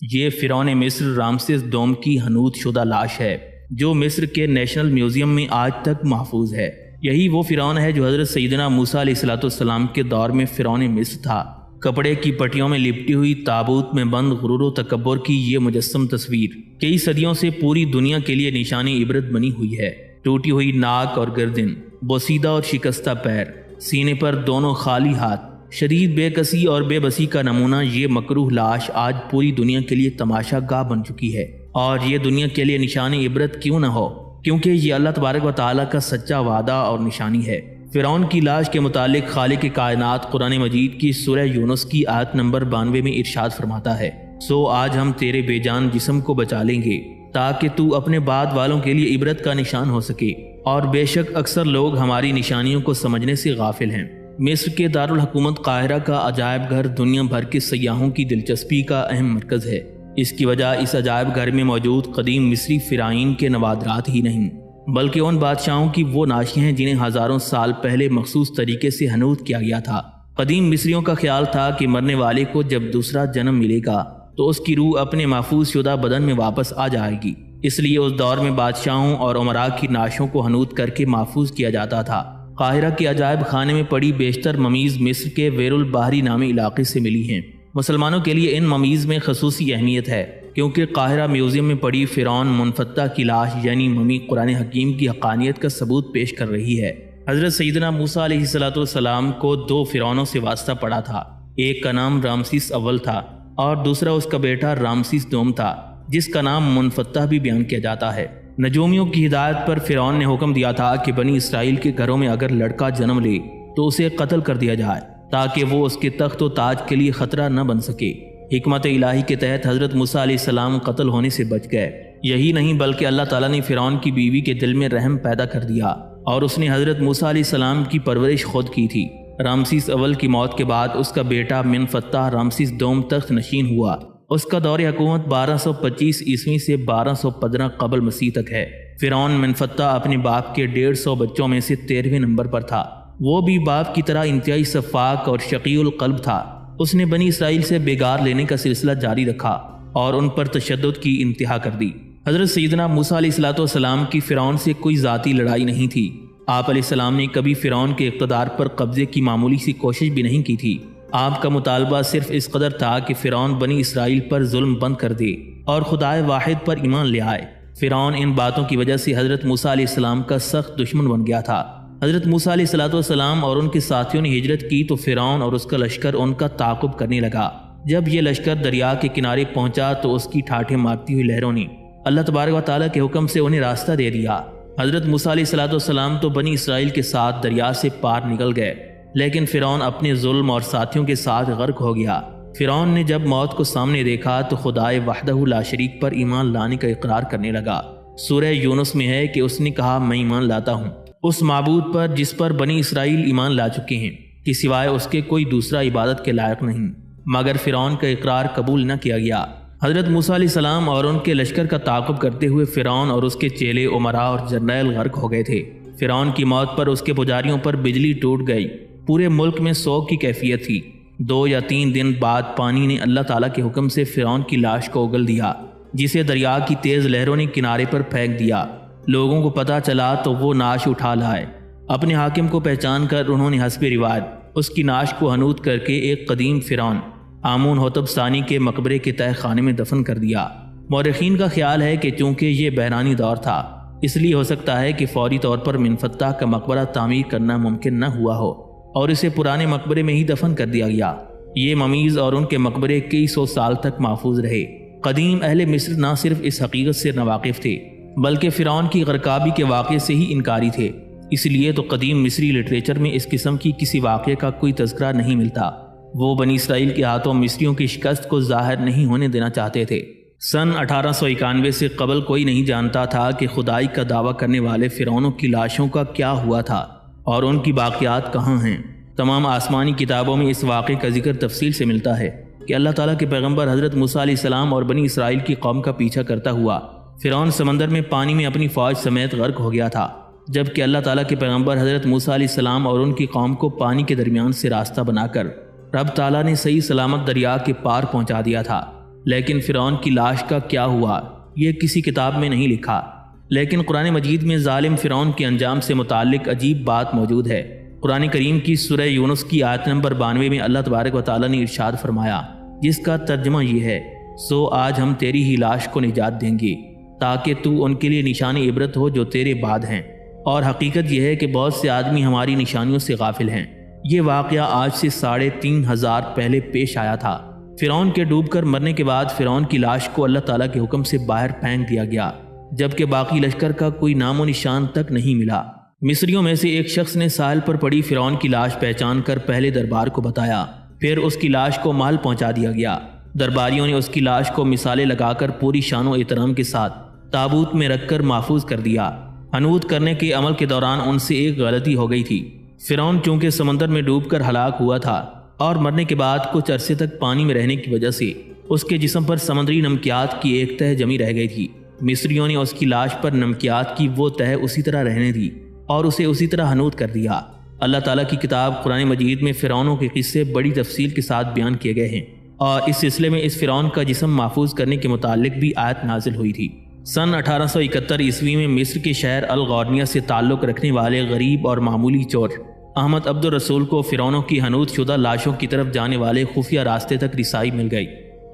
یہ فرعون مصر رامسیس دوم کی حنوط شدہ لاش ہے جو مصر کے نیشنل میوزیم میں آج تک محفوظ ہے۔ یہی وہ فرعون ہے جو حضرت سیدنا موسیٰ علیہ السلام کے دور میں فرعون مصر تھا۔ کپڑے کی پٹیوں میں لپٹی ہوئی تابوت میں بند غرور و تکبر کی یہ مجسم تصویر کئی صدیوں سے پوری دنیا کے لیے نشانی عبرت بنی ہوئی ہے۔ ٹوٹی ہوئی ناک اور گردن، بوسیدہ اور شکستہ پیر، سینے پر دونوں خالی ہاتھ، شدید بے کسی اور بے بسی کا نمونہ، یہ مکروہ لاش آج پوری دنیا کے لیے تماشا گاہ بن چکی ہے۔ اور یہ دنیا کے لیے نشانی عبرت کیوں نہ ہو، کیونکہ یہ اللہ تبارک و تعالیٰ کا سچا وعدہ اور نشانی ہے۔ فرعون کی لاش کے متعلق خالق کائنات قرآن مجید کی سورہ یونس کی آیت نمبر 92 میں ارشاد فرماتا ہے، سو آج ہم تیرے بے جان جسم کو بچا لیں گے تاکہ تو اپنے بعد والوں کے لیے عبرت کا نشان ہو سکے، اور بے شک اکثر لوگ ہماری نشانیوں کو سمجھنے سے غافل ہیں۔ مصر کے دارالحکومت قاہرہ کا عجائب گھر دنیا بھر کے سیاحوں کی دلچسپی کا اہم مرکز ہے۔ اس کی وجہ اس عجائب گھر میں موجود قدیم مصری فرعین کے نوادرات ہی نہیں، بلکہ ان بادشاہوں کی وہ نعشیں ہیں جنہیں ہزاروں سال پہلے مخصوص طریقے سے حنوط کیا گیا تھا۔ قدیم مصریوں کا خیال تھا کہ مرنے والے کو جب دوسرا جنم ملے گا تو اس کی روح اپنے محفوظ شدہ بدن میں واپس آ جائے گی، اس لیے اس دور میں بادشاہوں اور امراء کی نعشوں کو حنوط کر کے محفوظ کیا جاتا تھا۔ قاہرہ کے عجائب خانے میں پڑی بیشتر ممیز مصر کے ویر البحری نامی علاقے سے ملی ہیں۔ مسلمانوں کے لیے ان ممیز میں خصوصی اہمیت ہے کیونکہ قاہرہ میوزیم میں پڑی فرعون منفتح کی لاش یعنی ممی قرآن حکیم کی حقانیت کا ثبوت پیش کر رہی ہے۔ حضرت سیدنا موسیٰ علیہ السلام کو دو فرعونوں سے واسطہ پڑا تھا، ایک کا نام رامسیس اول تھا اور دوسرا اس کا بیٹا رامسیس دوم تھا، جس کا نام منفتح بھی بیان کیا جاتا ہے۔ نجومیوں کی ہدایت پر فرعون نے حکم دیا تھا کہ بنی اسرائیل کے گھروں میں اگر لڑکا جنم لے تو اسے قتل کر دیا جائے تاکہ وہ اس کے تخت و تاج کے لیے خطرہ نہ بن سکے۔ حکمت الہی کے تحت حضرت موسیٰ علیہ السلام قتل ہونے سے بچ گئے۔ یہی نہیں بلکہ اللہ تعالیٰ نے فرعون کی بیوی کے دل میں رحم پیدا کر دیا اور اس نے حضرت موسیٰ علیہ السلام کی پرورش خود کی تھی۔ رامسیس اول کی موت کے بعد اس کا بیٹا منفتح رامسیس دوم تخت نشین ہوا۔ اس کا دور حکومت 1225 عیسوی سے 1215 قبل مسیح تک ہے۔ فرعون منفتح اپنے باپ کے 150 بچوں میں سے 13ویں نمبر پر تھا۔ وہ بھی باپ کی طرح انتہائی سفاک اور شقی القلب تھا۔ اس نے بنی اسرائیل سے بگار لینے کا سلسلہ جاری رکھا اور ان پر تشدد کی انتہا کر دی۔ حضرت سیدنا موسیٰ علیہ السلام کی فرعون سے کوئی ذاتی لڑائی نہیں تھی۔ آپ علیہ السلام نے کبھی فرعون کے اقتدار پر قبضے کی معمولی سی کوشش بھی نہیں کی تھی۔ آپ کا مطالبہ صرف اس قدر تھا کہ فرعون بنی اسرائیل پر ظلم بند کر دے اور خدائے واحد پر ایمان لے آئے۔ فرعون ان باتوں کی وجہ سے حضرت موسیٰ علیہ السلام کا سخت دشمن بن گیا تھا۔ حضرت موسیٰ علیہ السلام اور ان کے ساتھیوں نے ہجرت کی تو فرعون اور اس کا لشکر ان کا تعاقب کرنے لگا۔ جب یہ لشکر دریا کے کنارے پہنچا تو اس کی ٹھاٹھیں مارتی ہوئی لہروں نے اللہ تبارک و تعالیٰ کے حکم سے انہیں راستہ دے دیا۔ حضرت موسیٰ علیہ السلام تو بنی اسرائیل کے ساتھ دریا سے پار نکل گئے، لیکن فرعون اپنے ظلم اور ساتھیوں کے ساتھ غرق ہو گیا۔ فرعون نے جب موت کو سامنے دیکھا تو خدائے وحدہ لا شریک پر ایمان لانے کا اقرار کرنے لگا۔ سورہ یونس میں ہے کہ اس نے کہا، میں ایمان لاتا ہوں اس معبود پر جس پر بنی اسرائیل ایمان لا چکے ہیں کہ سوائے اس کے کوئی دوسرا عبادت کے لائق نہیں، مگر فرعون کا اقرار قبول نہ کیا گیا۔ حضرت موسیٰ علیہ السلام اور ان کے لشکر کا تعاقب کرتے ہوئے فرعون اور اس کے چیلے امراء اور جرنیل غرق ہو گئے تھے۔ فرعون کی موت پر اس کے پجاریوں پر بجلی ٹوٹ گئی۔ پورے ملک میں سوگ کی کیفیت تھی۔ 2 یا 3 دن بعد پانی نے اللہ تعالیٰ کے حکم سے فرعون کی لاش کو اگل دیا، جسے دریا کی تیز لہروں نے کنارے پر پھینک دیا۔ لوگوں کو پتہ چلا تو وہ نعش اٹھا لائے۔ اپنے حاکم کو پہچان کر انہوں نے حسب روایت اس کی نعش کو حنوط کر کے ایک قدیم فرعون آمون حتب ثانی کے مقبرے کے تہہ خانے میں دفن کر دیا۔ مورخین کا خیال ہے کہ چونکہ یہ بحرانی دور تھا، اس لیے ہو سکتا ہے کہ فوری طور پر منفتح کا مقبرہ تعمیر کرنا ممکن نہ ہوا ہو اور اسے پرانے مقبرے میں ہی دفن کر دیا گیا۔ یہ ممیز اور ان کے مقبرے کئی سو سال تک محفوظ رہے۔ قدیم اہل مصر نہ صرف اس حقیقت سے ناواقف تھے بلکہ فرعون کی غرقابی کے واقعے سے ہی انکاری تھے۔ اس لیے تو قدیم مصری لٹریچر میں اس قسم کی کسی واقعے کا کوئی تذکرہ نہیں ملتا۔ وہ بنی اسرائیل کے ہاتھوں مصریوں کی شکست کو ظاہر نہیں ہونے دینا چاہتے تھے۔ سن 1891 سے قبل کوئی نہیں جانتا تھا کہ خدائی کا دعویٰ کرنے والے فرعونوں کی لاشوں کا کیا ہوا تھا اور ان کی باقیات کہاں ہیں۔ تمام آسمانی کتابوں میں اس واقعے کا ذکر تفصیل سے ملتا ہے کہ اللہ تعالیٰ کے پیغمبر حضرت موسیٰ علیہ السلام اور بنی اسرائیل کی قوم کا پیچھا کرتا ہوا فرعون سمندر میں پانی میں اپنی فوج سمیت غرق ہو گیا تھا، جبکہ اللہ تعالیٰ کے پیغمبر حضرت موسیٰ علیہ السلام اور ان کی قوم کو پانی کے درمیان سے راستہ بنا کر رب تعالیٰ نے صحیح سلامت دریا کے پار پہنچا دیا تھا۔ لیکن فرعون کی لاش کا کیا ہوا یہ کسی کتاب میں نہیں لکھا، لیکن قرآن مجید میں ظالم فرعون کے انجام سے متعلق عجیب بات موجود ہے۔ قرآن کریم کی سورہ یونس کی آیت نمبر 92 میں اللہ تبارک و تعالیٰ نے ارشاد فرمایا، جس کا ترجمہ یہ ہے، سو آج ہم تیری ہی لاش کو نجات دیں گے تاکہ تو ان کے لیے نشان عبرت ہو جو تیرے بعد ہیں، اور حقیقت یہ ہے کہ بہت سے آدمی ہماری نشانیوں سے غافل ہیں۔ یہ واقعہ آج سے 3500 پہلے پیش آیا تھا۔ فرعون کے ڈوب کر مرنے کے بعد فرعون کی لاش کو اللہ تعالیٰ کے حکم سے باہر پھینک دیا گیا، جبکہ باقی لشکر کا کوئی نام و نشان تک نہیں ملا۔ مصریوں میں سے ایک شخص نے ساحل پر پڑی فرعون کی لاش پہچان کر پہلے دربار کو بتایا، پھر اس کی لاش کو محل پہنچا دیا گیا۔ درباریوں نے اس کی لاش کو مثالیں لگا کر پوری شان و احترام کے ساتھ تابوت میں رکھ کر محفوظ کر دیا۔ حنوط کرنے کے عمل کے دوران ان سے ایک غلطی ہو گئی تھی۔ فرعون چونکہ سمندر میں ڈوب کر ہلاک ہوا تھا اور مرنے کے بعد کچھ عرصے تک پانی میں رہنے کی وجہ سے اس کے جسم پر سمندری نمکیات کی ایک تہ جمی رہ گئی تھی۔ مصریوں نے اس کی لاش پر نمکیات کی وہ تہ اسی طرح رہنے دی اور اسے اسی طرح حنوط کر دیا۔ اللہ تعالیٰ کی کتاب قرآن مجید میں فرعونوں کے قصے بڑی تفصیل کے ساتھ بیان کیے گئے ہیں، اور اس سلسلے میں اس فرعون کا جسم محفوظ کرنے کے متعلق بھی آیت نازل ہوئی تھی۔ سن 1871 عیسوی میں مصر کے شہر الغورنیہ سے تعلق رکھنے والے غریب اور معمولی چور احمد عبد الرسول کو فرعونوں کی حنوط شدہ لاشوں کی طرف جانے والے خفیہ راستے تک رسائی مل گئی۔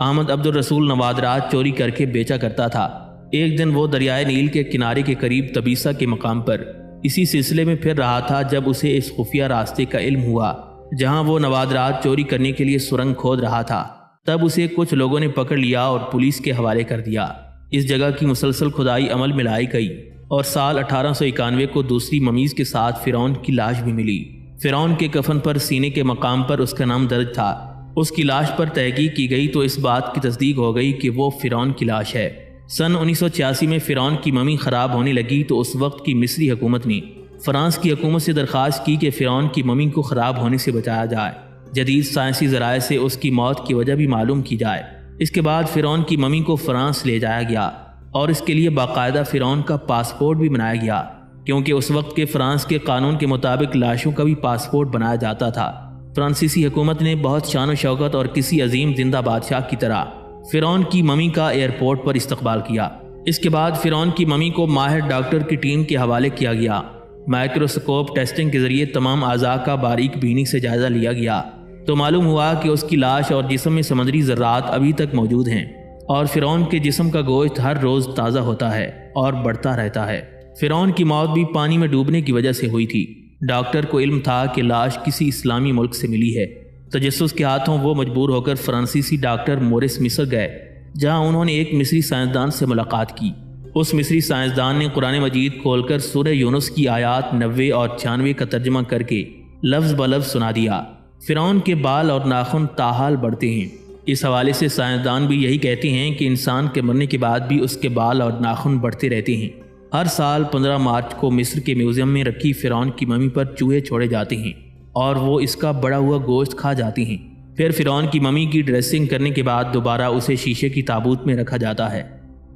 احمد عبد الرسول نوادرات چوری کر کے بیچا کرتا تھا۔ ایک دن وہ دریائے نیل کے کنارے کے قریب تبیسہ کے مقام پر اسی سلسلے میں پھر رہا تھا جب اسے اس خفیہ راستے کا علم ہوا جہاں وہ نوادرات چوری کرنے کے لیے سرنگ کھود رہا تھا۔ تب اسے کچھ لوگوں نے پکڑ لیا اور پولیس کے حوالے کر دیا۔ اس جگہ کی مسلسل کھدائی عمل میں لائی گئی اور سال 1891 کو دوسری ممیز کے ساتھ فرعون کی لاش بھی ملی۔ فرعون کے کفن پر سینے کے مقام پر اس کا نام درج تھا۔ اس کی لاش پر تحقیق کی گئی تو اس بات کی تصدیق ہو گئی کہ وہ فرعون کی لاش ہے۔ سن 1986 میں فرعون کی ممی خراب ہونے لگی تو اس وقت کی مصری حکومت نے فرانس کی حکومت سے درخواست کی کہ فرعون کی ممی کو خراب ہونے سے بچایا جائے، جدید سائنسی ذرائع سے اس کی موت کی وجہ بھی معلوم کی جائے۔ اس کے بعد فرعون کی ممی کو فرانس لے جایا گیا اور اس کے لیے باقاعدہ فرعون کا پاسپورٹ بھی بنایا گیا، کیونکہ اس وقت کے فرانس کے قانون کے مطابق لاشوں کا بھی پاسپورٹ بنایا جاتا تھا۔ فرانسیسی حکومت نے بہت شان و شوکت اور کسی عظیم زندہ بادشاہ کی طرح فرعون کی ممی کا ایئرپورٹ پر استقبال کیا۔ اس کے بعد فرعون کی ممی کو ماہر ڈاکٹر کی ٹیم کے حوالے کیا گیا۔ مائکروسکوپ ٹیسٹنگ کے ذریعے تمام اعضاء کا باریک بینی سے جائزہ لیا گیا تو معلوم ہوا کہ اس کی لاش اور جسم میں سمندری ذرات ابھی تک موجود ہیں، اور فرعون کے جسم کا گوشت ہر روز تازہ ہوتا ہے اور بڑھتا رہتا ہے۔ فرعون کی موت بھی پانی میں ڈوبنے کی وجہ سے ہوئی تھی۔ ڈاکٹر کو علم تھا کہ لاش کسی اسلامی ملک سے ملی ہے۔ تجسس کے ہاتھوں وہ مجبور ہو کر فرانسیسی ڈاکٹر مورس مصر گئے، جہاں انہوں نے ایک مصری سائنسدان سے ملاقات کی۔ اس مصری سائنسدان نے قرآن مجید کھول کر سورہ یونس کی آیات 90 اور 96 کا ترجمہ کر کے لفظ بلفظ سنا دیا۔ فرعون کے بال اور ناخن تاحال بڑھتے ہیں۔ اس حوالے سے سائنسدان بھی یہی کہتے ہیں کہ انسان کے مرنے کے بعد بھی اس کے بال اور ناخن بڑھتے رہتے ہیں۔ ہر سال 15 مارچ کو مصر کے میوزیم میں رکھی فرعون کی ممی پر چوہے چھوڑے جاتے ہیں اور وہ اس کا بڑا ہوا گوشت کھا جاتے ہیں۔ پھر فرعون کی ممی کی ڈریسنگ کرنے کے بعد دوبارہ اسے شیشے کی تابوت میں رکھا جاتا ہے۔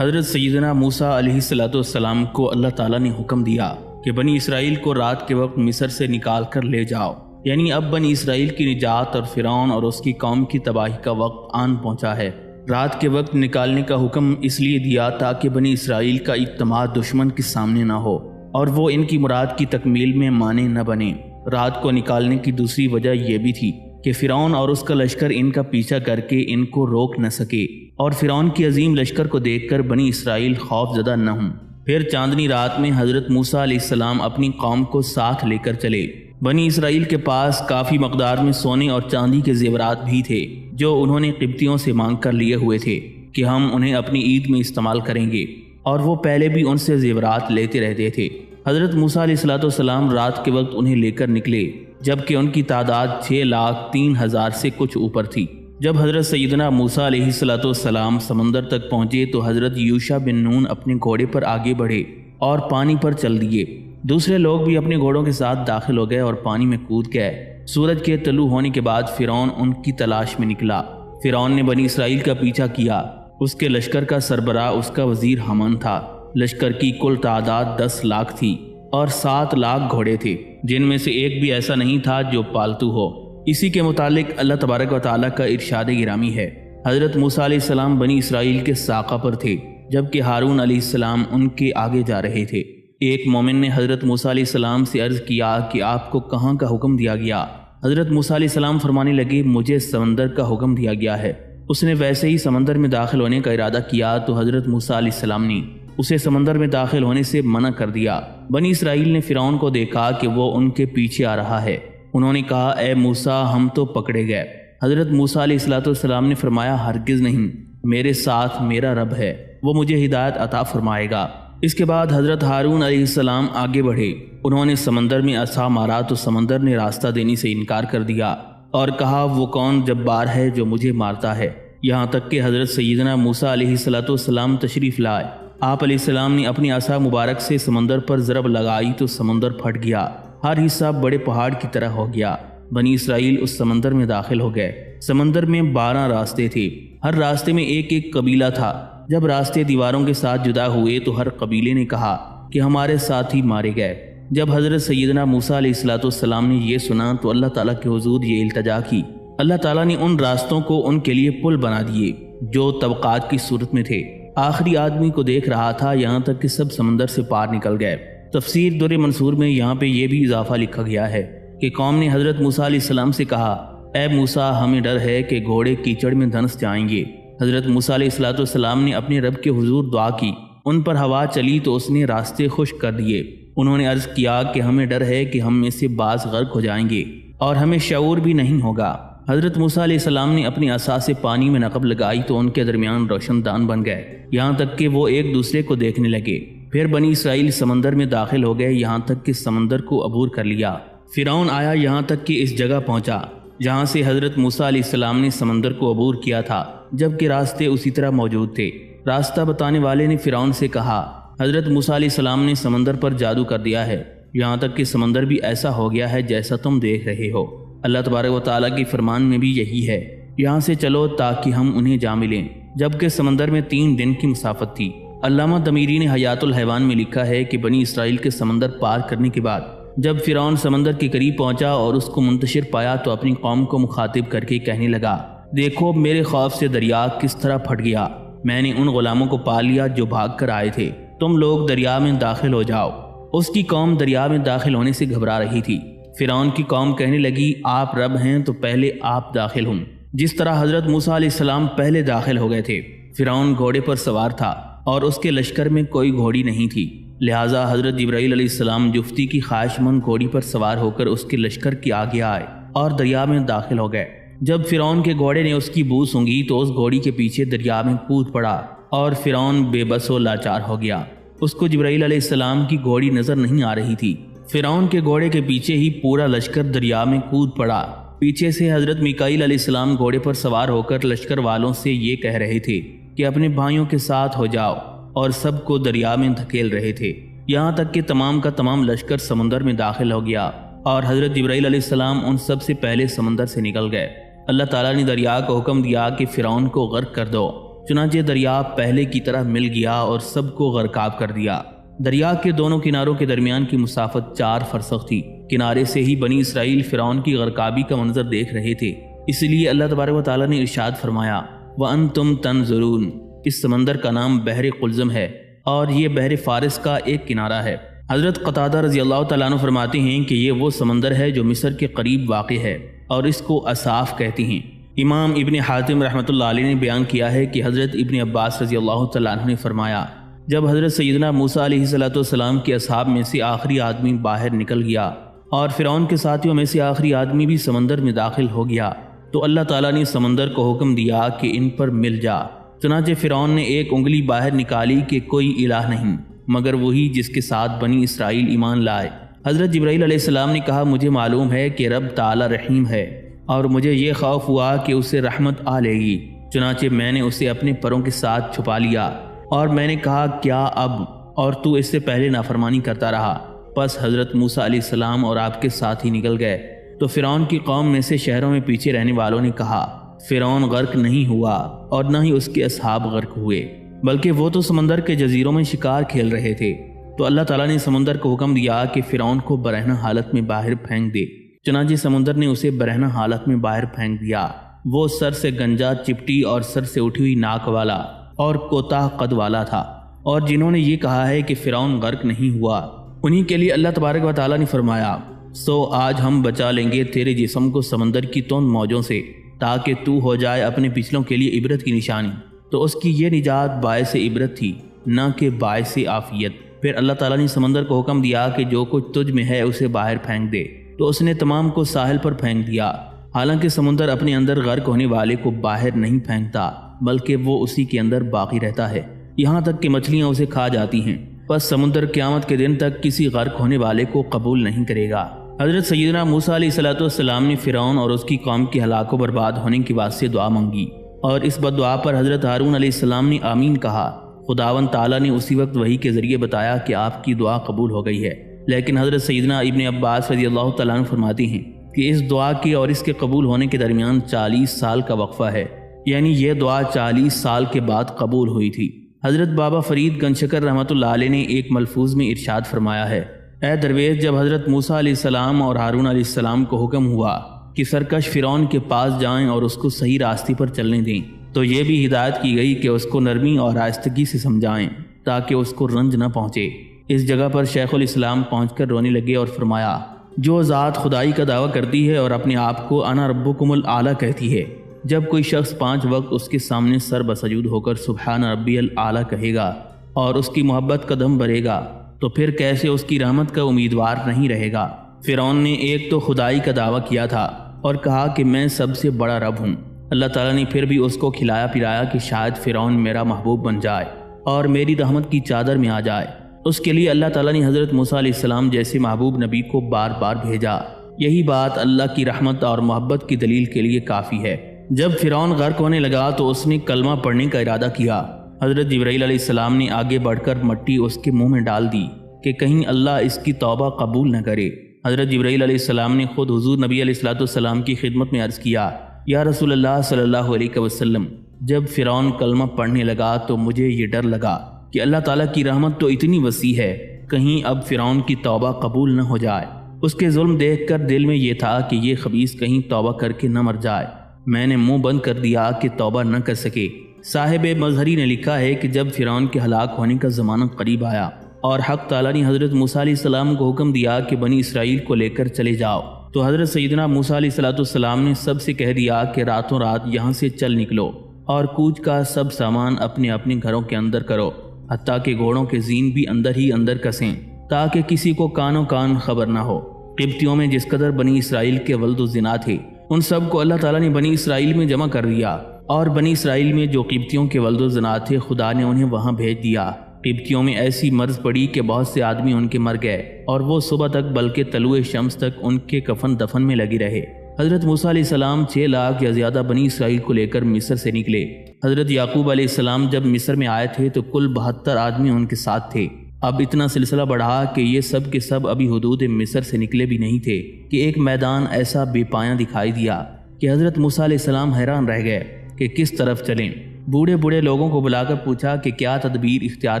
حضرت سیدنا موسیٰ علیہ السلام کو اللہ تعالیٰ نے حکم دیا کہ بنی اسرائیل کو رات کے وقت مصر سے نکال کر لے جاؤ، یعنی اب بنی اسرائیل کی نجات اور فرعون اور اس کی قوم کی تباہی کا وقت آن پہنچا ہے۔ رات کے وقت نکالنے کا حکم اس لیے دیا تاکہ بنی اسرائیل کا اجتماع دشمن کے سامنے نہ ہو اور وہ ان کی مراد کی تکمیل میں مانع نہ بنے۔ رات کو نکالنے کی دوسری وجہ یہ بھی تھی کہ فرعون اور اس کا لشکر ان کا پیچھا کر کے ان کو روک نہ سکے اور فرعون کی عظیم لشکر کو دیکھ کر بنی اسرائیل خوف زدہ نہ ہوں۔ پھر چاندنی رات میں حضرت موسیٰ علیہ السلام اپنی قوم کو ساتھ لے کر چلے۔ بنی اسرائیل کے پاس کافی مقدار میں سونے اور چاندی کے زیورات بھی تھے جو انہوں نے قبطیوں سے مانگ کر لیے ہوئے تھے کہ ہم انہیں اپنی عید میں استعمال کریں گے، اور وہ پہلے بھی ان سے زیورات لیتے رہتے تھے۔ حضرت موسیٰ علیہ السلام رات کے وقت انہیں لے کر نکلے، جبکہ ان کی تعداد 6,03,000 سے کچھ اوپر تھی۔ جب حضرت سیدنا موسیٰ علیہ السلام سمندر تک پہنچے تو حضرت یوشع بن نون اپنے گھوڑے پر آگے بڑھے اور پانی پر چل دیے۔ دوسرے لوگ بھی اپنے گھوڑوں کے ساتھ داخل ہو گئے اور پانی میں کود گئے۔ سورج کے طلوع ہونے کے بعد فرعون ان کی تلاش میں نکلا۔ فرعون نے بنی اسرائیل کا پیچھا کیا۔ اس کے لشکر کا سربراہ اس کا وزیر حامان تھا۔ لشکر کی کل تعداد 10 لاکھ تھی اور 7 لاکھ گھوڑے تھے، جن میں سے ایک بھی ایسا نہیں تھا جو پالتو ہو۔ اسی کے متعلق اللہ تبارک و تعالیٰ کا ارشاد گرامی ہے، حضرت موسیٰ علیہ السلام بنی اسرائیل کے ساقہ پر تھے، جبکہ ہارون علیہ السلام ان کے آگے جا رہے تھے۔ ایک مومن نے حضرت موسیٰ علیہ السلام سے عرض کیا کہ آپ کو کہاں کا حکم دیا گیا؟ حضرت موسیٰ علیہ السلام فرمانے لگے، مجھے سمندر کا حکم دیا گیا ہے۔ اس نے ویسے ہی سمندر میں داخل ہونے کا ارادہ کیا تو حضرت موسیٰ علیہ السلام نے اسے سمندر میں داخل ہونے سے منع کر دیا۔ بنی اسرائیل نے فرعون کو دیکھا کہ وہ ان کے پیچھے آ رہا ہے۔ انہوں نے کہا، اے موسیٰ، ہم تو پکڑے گئے۔ حضرت موسیٰ علیہ السلام نے فرمایا، ہرگز نہیں، میرے ساتھ میرا رب ہے، وہ مجھے ہدایت عطا فرمائے گا۔ اس کے بعد حضرت ہارون علیہ السلام آگے بڑھے۔ انہوں نے سمندر میں عصا مارا تو سمندر نے راستہ دینے سے انکار کر دیا اور کہا، وہ کون جبار ہے جو مجھے مارتا ہے؟ یہاں تک کہ حضرت سیدنا موسیٰ علیہ السلام تشریف لائے۔ آپ علیہ السلام نے اپنی عصا مبارک سے سمندر پر ضرب لگائی تو سمندر پھٹ گیا، ہر حصہ بڑے پہاڑ کی طرح ہو گیا۔ بنی اسرائیل اس سمندر میں داخل ہو گئے۔ سمندر میں 12 راستے تھے، ہر راستے میں ایک ایک قبیلہ تھا۔ جب راستے دیواروں کے ساتھ جدا ہوئے تو ہر قبیلے نے کہا کہ ہمارے ساتھی مارے گئے۔ جب حضرت سیدنا موسیٰ علیہ السلام نے یہ سنا تو اللہ تعالیٰ کے حضور یہ التجا کی۔ اللہ تعالیٰ نے ان راستوں کو ان کے لیے پل بنا دیے جو طبقات کی صورت میں تھے۔ آخری آدمی کو دیکھ رہا تھا یہاں تک کہ سب سمندر سے پار نکل گئے۔ تفسیر در منصور میں یہاں پہ یہ بھی اضافہ لکھا گیا ہے کہ قوم نے حضرت موسیٰ علیہ السلام سے کہا، اے موسیٰ، ہمیں ڈر ہے کہ گھوڑے کیچڑ میں دھنس جائیں گے۔ حضرت موسیٰ علیہ السلام نے اپنے رب کے حضور دعا کی، ان پر ہوا چلی تو اس نے راستے خشک کر دیے۔ انہوں نے عرض کیا کہ ہمیں ڈر ہے کہ ہم میں سے بعض غرق ہو جائیں گے اور ہمیں شعور بھی نہیں ہوگا۔ حضرت موسیٰ علیہ السلام نے اپنی عصا سے پانی میں نقب لگائی تو ان کے درمیان روشن دان بن گئے، یہاں تک کہ وہ ایک دوسرے کو دیکھنے لگے۔ پھر بنی اسرائیل سمندر میں داخل ہو گئے، یہاں تک کہ سمندر کو عبور کر لیا۔ فرعون آیا یہاں تک کہ اس جگہ پہنچا جہاں سے حضرت موسیٰ علیہ السلام نے سمندر کو عبور کیا تھا، جبکہ راستے اسی طرح موجود تھے۔ راستہ بتانے والے نے فرعون سے کہا، حضرت موسیٰ علیہ السلام نے سمندر پر جادو کر دیا ہے، یہاں تک کہ سمندر بھی ایسا ہو گیا ہے جیسا تم دیکھ رہے ہو۔ اللہ تبارک و تعالیٰ کی فرمان میں بھی یہی ہے، یہاں سے چلو تاکہ ہم انہیں جا ملیں، جبکہ سمندر میں 3 دن کی مسافت تھی۔ علامہ دمیری نے حیات الحیوان میں لکھا ہے کہ بنی اسرائیل کے سمندر پار کرنے کے بعد جب فرعون سمندر کے قریب پہنچا اور اس کو منتشر پایا تو اپنی قوم کو مخاطب کر کے کہنے لگا، دیکھو میرے خوف سے دریا کس طرح پھٹ گیا، میں نے ان غلاموں کو پا لیا جو بھاگ کر آئے تھے، تم لوگ دریا میں داخل ہو جاؤ۔ اس کی قوم دریا میں داخل ہونے سے گھبرا رہی تھی۔ فرعون کی قوم کہنے لگی، آپ رب ہیں تو پہلے آپ داخل ہوں، جس طرح حضرت موسیٰ علیہ السلام پہلے داخل ہو گئے تھے۔ فرعون گھوڑے پر سوار تھا اور اس کے لشکر میں کوئی گھوڑی نہیں تھی، لہٰذا حضرت جبرائیل علیہ السلام جفتی کی خواہش مند گھوڑی پر سوار ہو کر اس کے لشکر کے آگے آئے اور دریا میں داخل ہو گئے۔ جب فرعون کے گھوڑے نے اس کی بو سونگھی تو اس گھوڑی کے پیچھے دریا میں کود پڑا اور فرعون بے بس و لاچار ہو گیا۔ اس کو جبرائیل علیہ السلام کی گھوڑی نظر نہیں آ رہی تھی۔ فرعون کے گھوڑے کے پیچھے ہی پورا لشکر دریا میں کود پڑا۔ پیچھے سے حضرت میکائیل علیہ السلام گھوڑے پر سوار ہو کر لشکر والوں سے یہ کہہ رہے تھے کہ اپنے بھائیوں کے ساتھ ہو جاؤ، اور سب کو دریا میں دھکیل رہے تھے، یہاں تک کہ تمام کا تمام لشکر سمندر میں داخل ہو گیا اور حضرت جبرائیل علیہ السلام ان سب سے پہلے سمندر سے نکل گئے۔ اللہ تعالیٰ نے دریا کو حکم دیا کہ فرعون کو غرق کر دو، چنانچہ دریا پہلے کی طرح مل گیا اور سب کو غرقاب کر دیا۔ دریا کے دونوں کناروں کے درمیان کی مسافت 4 فرسخ تھی۔ کنارے سے ہی بنی اسرائیل فرعون کی غرقابی کا منظر دیکھ رہے تھے، اس لیے اللہ تبارک و تعالیٰ نے ارشاد فرمایا، وَأَنْتُمْ تَنْظُرُونَ۔ اس سمندر کا نام بحر قلزم ہے اور یہ بحر فارس کا ایک کنارہ ہے۔ حضرت قتادہ رضی اللہ تعالیٰ عنہ فرماتے ہیں کہ یہ وہ سمندر ہے جو مصر کے قریب واقع ہے اور اس کو اصاف کہتے ہیں۔ امام ابن حاتم رحمۃ اللہ علیہ نے بیان کیا ہے کہ حضرت ابن عباس رضی اللہ تعالیٰ عنہ نے فرمایا، جب حضرت سیدنا موسیٰ علیہ السلام کے اصحاب میں سے آخری آدمی باہر نکل گیا اور فرعون کے ساتھیوں میں سے آخری آدمی بھی سمندر میں داخل ہو گیا تو اللہ تعالیٰ نے سمندر کو حکم دیا کہ ان پر مل جا۔ چنانچہ فرعون نے ایک انگلی باہر نکالی کہ کوئی الہ نہیں مگر وہی جس کے ساتھ بنی اسرائیل ایمان لائے۔ حضرت جبرائیل علیہ السلام نے کہا، مجھے معلوم ہے کہ رب تعالی رحیم ہے اور مجھے یہ خوف ہوا کہ اسے رحمت آ لے گی، چنانچہ میں نے اسے اپنے پروں کے ساتھ چھپا لیا اور میں نے کہا، کیا اب اور تو اس سے پہلے نافرمانی کرتا رہا۔ پس حضرت موسیٰ علیہ السلام اور آپ کے ساتھ ہی نکل گئے تو فرعون کی قوم میں سے شہروں میں پیچھے رہنے والوں نے کہا، فرعون غرق نہیں ہوا اور نہ ہی اس کے اصحاب غرق ہوئے، بلکہ وہ تو سمندر کے جزیروں میں شکار کھیل رہے تھے۔ تو اللہ تعالیٰ نے سمندر کو حکم دیا کہ فرعون کو برہنہ حالت میں باہر پھینک دے، چنانچہ سمندر نے اسے برہنہ حالت میں باہر پھینک دیا۔ وہ سر سے گنجا چپٹی اور سر سے اٹھی ہوئی ناک والا اور کوتاہ قد والا تھا، اور جنہوں نے یہ کہا ہے کہ فرعون غرق نہیں ہوا، انہی کے لیے اللہ تبارک و تعالیٰ نے فرمایا، سو آج ہم بچا لیں گے تیرے جسم کو سمندر کی تند موجوں سے، تاکہ تو ہو جائے اپنے پچھلوں کے لیے عبرت کی نشانی۔ تو اس کی یہ نجات باعث عبرت تھی، نہ کہ باعث عافیت۔ پھر اللہ تعالیٰ نے سمندر کو حکم دیا کہ جو کچھ تجھ میں ہے اسے باہر پھینک دے، تو اس نے تمام کو ساحل پر پھینک دیا۔ حالانکہ سمندر اپنے اندر غرق ہونے والے کو باہر نہیں پھینکتا، بلکہ وہ اسی کے اندر باقی رہتا ہے، یہاں تک کہ مچھلیاں اسے کھا جاتی ہیں۔ پس سمندر قیامت کے دن تک کسی غرق ہونے والے کو قبول نہیں کرے گا۔ حضرت سیدنا موسیٰ علیہ السلام نے فرعون اور اس کی قوم کی ہلاک و برباد ہونے کی واسطے دعا مانگی، اور اس بد دعا پر حضرت ہارون علیہ السلام نے آمین کہا۔ خداوند تعالیٰ نے اسی وقت وحی کے ذریعے بتایا کہ آپ کی دعا قبول ہو گئی ہے، لیکن حضرت سیدنا ابن عباس رضی اللہ تعالیٰ عنہ فرماتے ہیں کہ اس دعا کے اور اس کے قبول ہونے کے درمیان 40 سال کا وقفہ ہے، یعنی یہ دعا 40 سال کے بعد قبول ہوئی تھی۔ حضرت بابا فرید گنج شکر رحمۃ اللہ علیہ نے ایک ملفوظ میں ارشاد فرمایا ہے، اے درویش، جب حضرت موسیٰ علیہ السلام اور ہارون علیہ السلام کو حکم ہوا کہ سرکش فرعون کے پاس جائیں اور اس کو صحیح راستے پر چلنے دیں، تو یہ بھی ہدایت کی گئی کہ اس کو نرمی اور آہستگی سے سمجھائیں تاکہ اس کو رنج نہ پہنچے۔ اس جگہ پر شیخ الاسلام پہنچ کر رونے لگے اور فرمایا، جو ذات خدائی کا دعویٰ کرتی ہے اور اپنے آپ کو انا ربکم الاعلیٰ کہتی ہے، جب کوئی شخص 5 وقت اس کے سامنے سر بسجود ہو کر سبحان ربی الاعلیٰ کہے گا اور اس کی محبت کا دم بھرے گا، تو پھر کیسے اس کی رحمت کا امیدوار نہیں رہے گا۔ فرعون نے ایک تو خدائی کا دعویٰ کیا تھا اور کہا کہ میں سب سے بڑا رب ہوں۔ اللہ تعالیٰ نے پھر بھی اس کو کھلایا پلایا کہ شاید فرعون میرا محبوب بن جائے اور میری رحمت کی چادر میں آ جائے۔ اس کے لیے اللہ تعالیٰ نے حضرت موسیٰ علیہ السلام جیسے محبوب نبی کو بار بار بھیجا۔ یہی بات اللہ کی رحمت اور محبت کی دلیل کے لیے کافی ہے۔ جب فرعون غرق ہونے لگا تو اس نے کلمہ پڑھنے کا ارادہ کیا۔ حضرت جبرائیل علیہ السلام نے آگے بڑھ کر مٹی اس کے منہ میں ڈال دی کہ کہیں اللہ اس کی توبہ قبول نہ کرے۔ حضرت جبرائیل علیہ السلام نے خود حضور نبی علیہ السلام کی خدمت میں عرض کیا، یا رسول اللہ صلی اللہ علیہ وسلم، جب فرعون کلمہ پڑھنے لگا تو مجھے یہ ڈر لگا کہ اللہ تعالیٰ کی رحمت تو اتنی وسیع ہے، کہیں اب فرعون کی توبہ قبول نہ ہو جائے۔ اس کے ظلم دیکھ کر دل میں یہ تھا کہ یہ خبیث کہیں توبہ کر کے نہ مر جائے۔ میں نے منہ بند کر دیا کہ توبہ نہ کر سکے۔ صاحب مظہری نے لکھا ہے کہ جب فرعون کے ہلاک ہونے کا زمانہ قریب آیا اور حق تعالیٰ نے حضرت موسیٰ علیہ السلام کو حکم دیا کہ بنی اسرائیل کو لے کر چلے جاؤ، تو حضرت سیدنا موسیٰ علیہ السلام نے سب سے کہہ دیا کہ راتوں رات یہاں سے چل نکلو اور کوچ کا سب سامان اپنے اپنے گھروں کے اندر کرو، حتیٰ کہ گھوڑوں کے زین بھی اندر ہی اندر کسیں، تاکہ کسی کو کانوں کان خبر نہ ہو۔ قبطیوں میں جس قدر بنی اسرائیل کے ولد و زنا تھے، ان سب کو اللہ تعالیٰ نے بنی اسرائیل میں جمع کر دیا، اور بنی اسرائیل میں جو قبطیوں کے ولد و زنا تھے خدا نے انہیں وہاں بھیج دیا۔ قبطیوں میں ایسی مرض پڑی کہ بہت سے آدمی ان کے مر گئے، اور وہ صبح تک بلکہ طلوع شمس تک ان کے کفن دفن میں لگے رہے۔ حضرت موسیٰ علیہ السلام 6 لاکھ یا زیادہ بنی اسرائیل کو لے کر مصر سے نکلے۔ حضرت یعقوب علیہ السلام جب مصر میں آئے تھے تو کل 72 آدمی ان کے ساتھ تھے۔ اب اتنا سلسلہ بڑھا کہ یہ سب کے سب ابھی حدود مصر سے نکلے بھی نہیں تھے کہ ایک میدان ایسا بے پایاں دکھائی دیا کہ حضرت موسیٰ علیہ السلام حیران رہ گئے کہ کس طرف چلیں۔ بوڑھے بوڑھے لوگوں کو بلا کر پوچھا کہ کیا تدبیر اختیار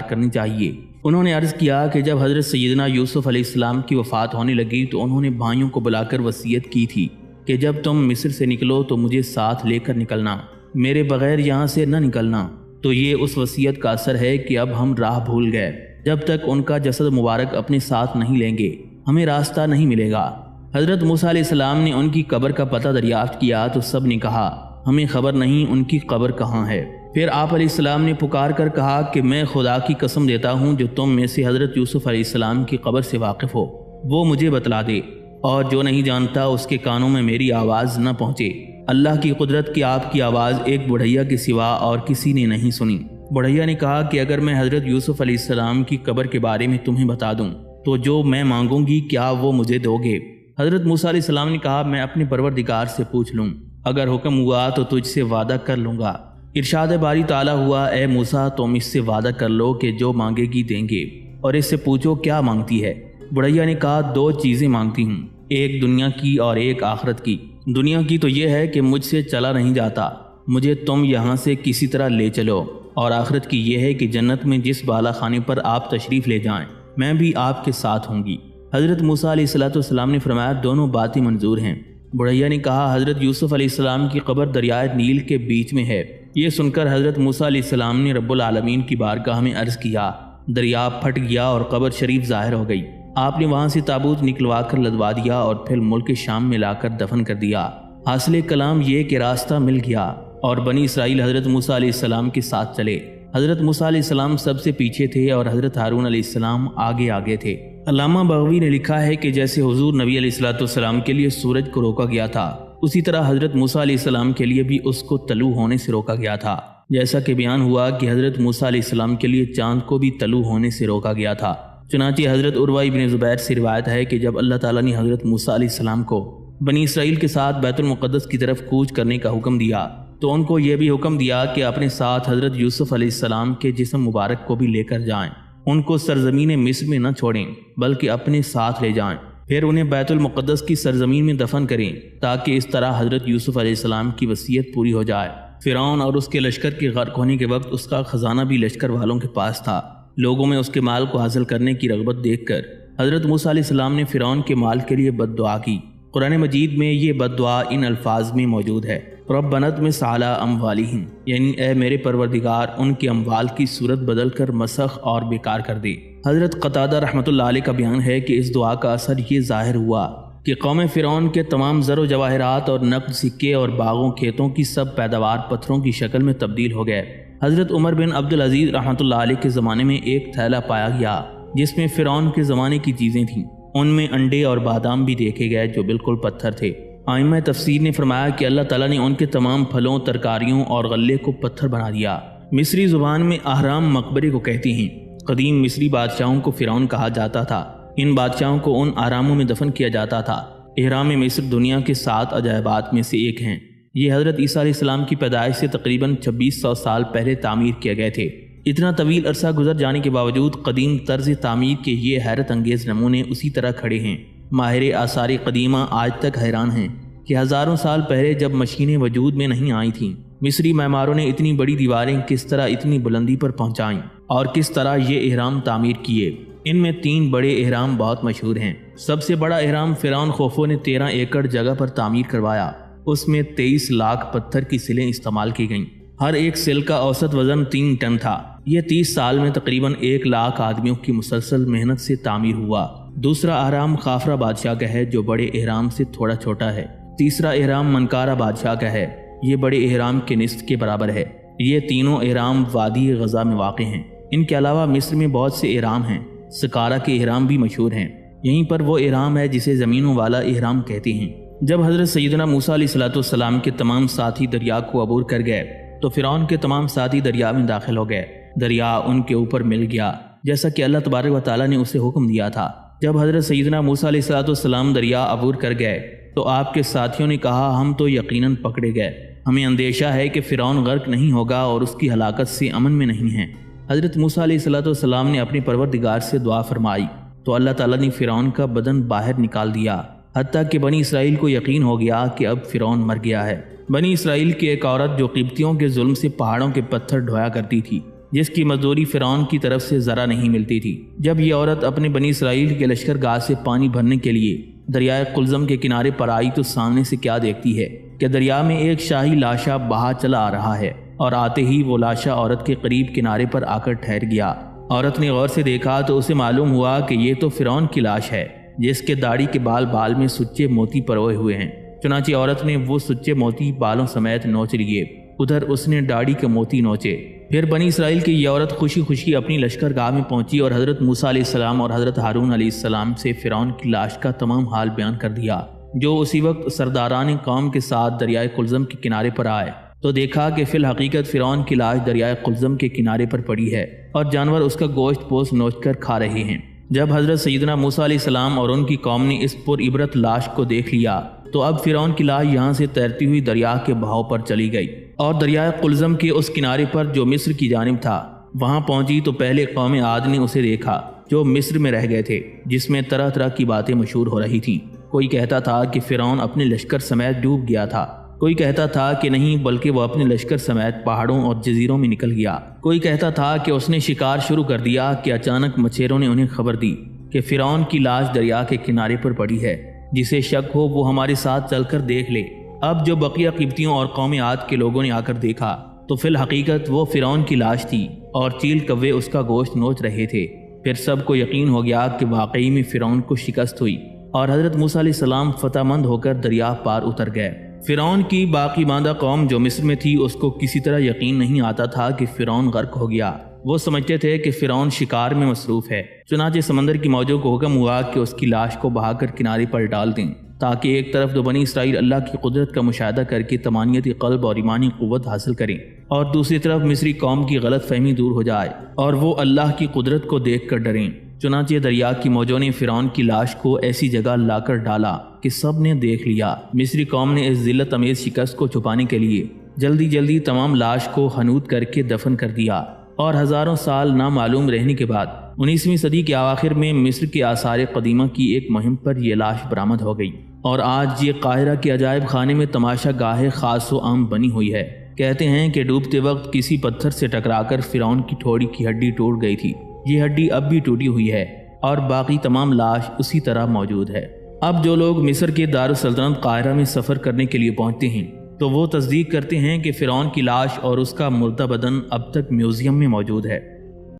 کرنی چاہیے۔ انہوں نے عرض کیا کہ جب حضرت سیدنا یوسف علیہ السلام کی وفات ہونے لگی تو انہوں نے بھائیوں کو بلا کر وصیت کی تھی کہ جب تم مصر سے نکلو تو مجھے ساتھ لے کر نکلنا، میرے بغیر یہاں سے نہ نکلنا۔ تو یہ اس وصیت کا اثر ہے کہ اب ہم راہ بھول گئے، جب تک ان کا جسد مبارک اپنے ساتھ نہیں لیں گے ہمیں راستہ نہیں ملے گا۔ حضرت موسیٰ علیہ السلام نے ان کی قبر کا پتہ دریافت کیا تو سب نے کہا ہمیں خبر نہیں ان کی قبر کہاں ہے۔ پھر آپ علیہ السلام نے پکار کر کہا کہ میں خدا کی قسم دیتا ہوں جو تم میں سے حضرت یوسف علیہ السلام کی قبر سے واقف ہو وہ مجھے بتلا دے، اور جو نہیں جانتا اس کے کانوں میں میری آواز نہ پہنچے۔ اللہ کی قدرت کی آپ کی آواز ایک بڑھیا کے سوا اور کسی نے نہیں سنی۔ بڑھیا نے کہا کہ اگر میں حضرت یوسف علیہ السلام کی قبر کے بارے میں تمہیں بتا دوں تو جو میں مانگوں گی کیا وہ مجھے دو گے؟ حضرت موسیٰ علیہ السلام نے کہا میں اپنے پروردگار سے پوچھ لوں، اگر حکم ہوا تو تجھ سے وعدہ کر لوں گا۔ ارشاد باری تعالیٰ ہوا، اے موسیٰ تم اس سے وعدہ کر لو کہ جو مانگے گی دیں گے، اور اس سے پوچھو کیا مانگتی ہے۔ بڑھیا نے کہا 2 چیزیں مانگتی ہوں، ایک دنیا کی اور ایک آخرت کی۔ دنیا کی تو یہ ہے کہ مجھ سے چلا نہیں جاتا، مجھے تم یہاں سے کسی طرح لے چلو، اور آخرت کی یہ ہے کہ جنت میں جس بالا خانے پر آپ تشریف لے جائیں میں بھی آپ کے ساتھ ہوں گی۔ حضرت موسیٰ علیہ السلام نے فرمایا دونوں باتیں منظور ہیں، بڑھیا نے کہا حضرت یوسف علیہ السلام کی قبر دریائے نیل کے بیچ میں ہے۔ یہ سن کر حضرت موسیٰ علیہ السلام نے رب العالمین کی بارگاہ میں عرض کیا، دریا پھٹ گیا اور قبر شریف ظاہر ہو گئی۔ آپ نے وہاں سے تابوت نکلوا کر لدوا دیا اور پھر ملک شام میں لا کر دفن کر دیا۔ حاصل کلام یہ کہ راستہ مل گیا اور بنی اسرائیل حضرت موسیٰ علیہ السلام کے ساتھ چلے۔ حضرت موسیٰ علیہ السلام سب سے پیچھے تھے اور حضرت ہارون علیہ السلام آگے آگے تھے۔ علامہ بغوی نے لکھا ہے کہ جیسے حضور نبی علیہ السلام کے لیے سورج کو روکا گیا تھا، اسی طرح حضرت موسیٰ علیہ السلام کے لیے بھی اس کو طلوع ہونے سے روکا گیا تھا، جیسا کہ بیان ہوا کہ حضرت موسیٰ علیہ السلام کے لیے چاند کو بھی طلوع ہونے سے روکا گیا تھا۔ چنانچہ حضرت عروہ بن زبیر سے روایت ہے کہ جب اللہ تعالیٰ نے حضرت موسیٰ علیہ السلام کو بنی اسرائیل کے ساتھ بیت المقدس کی طرف کوچ کرنے کا حکم دیا تو ان کو یہ بھی حکم دیا کہ اپنے ساتھ حضرت یوسف علیہ السلام کے جسم مبارک کو بھی لے کر جائیں، ان کو سرزمین مصر میں نہ چھوڑیں بلکہ اپنے ساتھ لے جائیں، پھر انہیں بیت المقدس کی سرزمین میں دفن کریں تاکہ اس طرح حضرت یوسف علیہ السلام کی وصیت پوری ہو جائے۔ فرعون اور اس کے لشکر کے غرق ہونے کے وقت اس کا خزانہ بھی لشکر والوں کے پاس تھا۔ لوگوں میں اس کے مال کو حاصل کرنے کی رغبت دیکھ کر حضرت موسیٰ علیہ السلام نے فرعون کے مال کے لیے بد دعا کی۔ قرآن مجید میں یہ بد دعا ان الفاظ میں موجود ہے، ربنا اطمس علی اموالہم، یعنی اے میرے پروردگار ان کے اموال کی صورت بدل کر مسخ اور بیکار کر دے۔ حضرت قتادہ رحمۃ اللہ علیہ کا بیان ہے کہ اس دعا کا اثر یہ ظاہر ہوا کہ قوم فرعون کے تمام زر و جواہرات اور نقد سکے اور باغوں کھیتوں کی سب پیداوار پتھروں کی شکل میں تبدیل ہو گئے۔ حضرت عمر بن عبدالعزیز رحمۃ اللہ علیہ کے زمانے میں ایک تھیلا پایا گیا جس میں فرعون کے زمانے کی چیزیں تھیں، ان میں انڈے اور بادام بھی دیکھے گئے جو بالکل پتھر تھے۔ ائمہ تفسیر نے فرمایا کہ اللہ تعالیٰ نے ان کے تمام پھلوں، ترکاریوں اور غلے کو پتھر بنا دیا۔ مصری زبان میں اہرام مقبرے کو کہتے ہیں۔ قدیم مصری بادشاہوں کو فرعون کہا جاتا تھا۔ ان بادشاہوں کو ان اہراموں میں دفن کیا جاتا تھا۔ اہرام مصر دنیا کے 7 عجائبات میں سے ایک ہیں۔ یہ حضرت عیسیٰ علیہ السلام کی پیدائش سے تقریباً 2600 سال پہلے تعمیر کیے گئے تھے۔ اتنا طویل عرصہ گزر جانے کے باوجود قدیم طرز تعمیر کے یہ حیرت انگیز نمونے اسی طرح کھڑے ہیں۔ ماہر آثار قدیمہ آج تک حیران ہیں کہ ہزاروں سال پہلے جب مشینیں وجود میں نہیں آئی تھیں، مصری معماروں نے اتنی بڑی دیواریں کس طرح اتنی بلندی پر پہنچائیں اور کس طرح یہ اہرام تعمیر کیے۔ ان میں 3 بڑے اہرام بہت مشہور ہیں۔ سب سے بڑا اہرام فرعون خوفو نے 13 ایکڑ جگہ پر تعمیر کروایا۔ اس میں 23 لاکھ پتھر کی سلیں استعمال کی گئیں۔ ہر ایک سل کا اوسط وزن 3 ٹن تھا۔ یہ 30 سال میں تقریباً 1 لاکھ آدمیوں کی مسلسل محنت سے تعمیر ہوا۔ دوسرا اہرام خافرہ بادشاہ کا ہے جو بڑے اہرام سے تھوڑا چھوٹا ہے۔ تیسرا اہرام منکارہ بادشاہ کا ہے، یہ بڑے اہرام کے نصف کے برابر ہے۔ یہ تینوں اہرام وادی غزہ میں واقع ہیں۔ ان کے علاوہ مصر میں بہت سے اہرام ہیں۔ سکارہ کے اہرام بھی مشہور ہیں۔ یہیں پر وہ اہرام ہے جسے زمینوں والا اہرام کہتے ہیں۔ جب حضرت سیدنا موسیٰ علیہ السلام کے تمام ساتھی دریا کو عبور کر گئے تو فرعون کے تمام ساتھی دریا میں داخل ہو گئے۔ دریا ان کے اوپر مل گیا جیسا کہ اللہ تبارک و تعالیٰ نے اسے حکم دیا تھا۔ جب حضرت سیدنا موسیٰ علیہ السلام دریا عبور کر گئے تو آپ کے ساتھیوں نے کہا ہم تو یقیناً پکڑے گئے، ہمیں اندیشہ ہے کہ فرعون غرق نہیں ہوگا اور اس کی ہلاکت سے امن میں نہیں ہے۔ حضرت موسیٰ علیہ السلام نے اپنے پروردگار سے دعا فرمائی تو اللہ تعالیٰ نے فرعون کا بدن باہر نکال دیا، حتیٰ کہ بنی اسرائیل کو یقین ہو گیا کہ اب فرعون مر گیا ہے۔ بنی اسرائیل کی ایک عورت جو قبطیوں کے ظلم سے پہاڑوں کے پتھر ڈھویا کرتی تھی، جس کی مزدوری فرعون کی طرف سے ذرا نہیں ملتی تھی، جب یہ عورت اپنے بنی اسرائیل کے لشکر گاہ سے پانی بھرنے کے لیے دریائے قلزم کے کنارے پر آئی تو سامنے سے کیا دیکھتی ہے کہ دریا میں ایک شاہی لاشا بہا چلا آ رہا ہے، اور آتے ہی وہ لاشا عورت کے قریب کنارے پر آ کر ٹھہر گیا۔ عورت نے غور سے دیکھا تو اسے معلوم ہوا کہ یہ تو فرعون کی لاش ہے جس کے داڑھی کے بال میں سچے موتی پروئے ہوئے ہیں۔ چنانچہ عورت نے وہ سچے موتی بالوں سمیت نوچ لیے، ادھر اس نے داڑھی کے موتی نوچے۔ پھر بنی اسرائیل کی یہ عورت خوشی خوشی اپنی لشکر گاہ میں پہنچی اور حضرت موسیٰ علیہ السلام اور حضرت ہارون علیہ السلام سے فرعون کی لاش کا تمام حال بیان کر دیا۔ جو اسی وقت سرداران قوم کے ساتھ دریائے قلزم کے کنارے پر آئے تو دیکھا کہ فی الحقیقت فرعون کی لاش دریائے قلزم کے کنارے پر پڑی ہے اور جانور اس کا گوشت پوست نوچ کر کھا رہے ہیں۔ جب حضرت سیدنا موسیٰ علیہ السلام اور ان کی قوم نے اس پر عبرت لاش کو دیکھ لیا تو اب فرعون کی لاش یہاں سے تیرتی ہوئی دریا کے بہاؤ پر چلی گئی اور دریائے قلزم کے اس کنارے پر جو مصر کی جانب تھا وہاں پہنچی تو پہلے قوم عاد نے اسے دیکھا جو مصر میں رہ گئے تھے، جس میں طرح طرح کی باتیں مشہور ہو رہی تھیں۔ کوئی کہتا تھا کہ فرعون اپنے لشکر سمیت ڈوب گیا تھا، کوئی کہتا تھا کہ نہیں بلکہ وہ اپنے لشکر سمیت پہاڑوں اور جزیروں میں نکل گیا، کوئی کہتا تھا کہ اس نے شکار شروع کر دیا کہ اچانک مچھیروں نے انہیں خبر دی کہ فرعون کی لاش دریا کے کنارے پر پڑی ہے۔ جسے شک ہو وہ ہمارے ساتھ چل کر دیکھ لے۔ اب جو بقیہ قبطیوں اور قوم عاد کے لوگوں نے آ کر دیکھا تو فی الحقیقت وہ فرعون کی لاش تھی اور چیل کوے اس کا گوشت نوچ رہے تھے۔ پھر سب کو یقین ہو گیا کہ واقعی میں فرعون کو شکست ہوئی اور حضرت موسیٰ علیہ السلام فتح مند ہو کر دریا پار اتر گئے۔ فرعون کی باقی ماندہ قوم جو مصر میں تھی اس کو کسی طرح یقین نہیں آتا تھا کہ فرعون غرق ہو گیا۔ وہ سمجھتے تھے کہ فرعون شکار میں مصروف ہے، چنانچہ سمندر کی موجوں کو حکم ہوا کہ اس کی لاش کو بہا کر کنارے پر ڈال دیں، تاکہ ایک طرف تو بنی اسرائیل اللہ کی قدرت کا مشاہدہ کر کے طمانینت قلب اور ایمانی قوت حاصل کریں، اور دوسری طرف مصری قوم کی غلط فہمی دور ہو جائے اور وہ اللہ کی قدرت کو دیکھ کر ڈریں۔ چنانچہ دریا کی موجوں نے فرعون کی لاش کو ایسی جگہ لا کر ڈالا کہ سب نے دیکھ لیا۔ مصری قوم نے اس ذلت امیز شکست کو چھپانے کے لیے جلدی تمام لاش کو حنوط کر کے دفن کر دیا، اور ہزاروں سال نامعلوم رہنے کے بعد 19ویں صدی کے اواخر میں مصر کے آثار قدیمہ کی ایک مہم پر یہ لاش برآمد ہو گئی، اور آج یہ قاہرہ کے عجائب خانے میں تماشا گاہ خاص و عام بنی ہوئی ہے۔ کہتے ہیں کہ ڈوبتے وقت کسی پتھر سے ٹکرا کر فرعون کی ٹھوڑی کی ہڈی ٹوٹ گئی تھی۔ یہ ہڈی اب بھی ٹوٹی ہوئی ہے اور باقی تمام لاش اسی طرح موجود ہے۔ اب جو لوگ مصر کے دارالسلطنت قاہرہ میں سفر کرنے کے لیے پہنچتے ہیں تو وہ تصدیق کرتے ہیں کہ فرعون کی لاش اور اس کا مردہ بدن اب تک میوزیم میں موجود ہے۔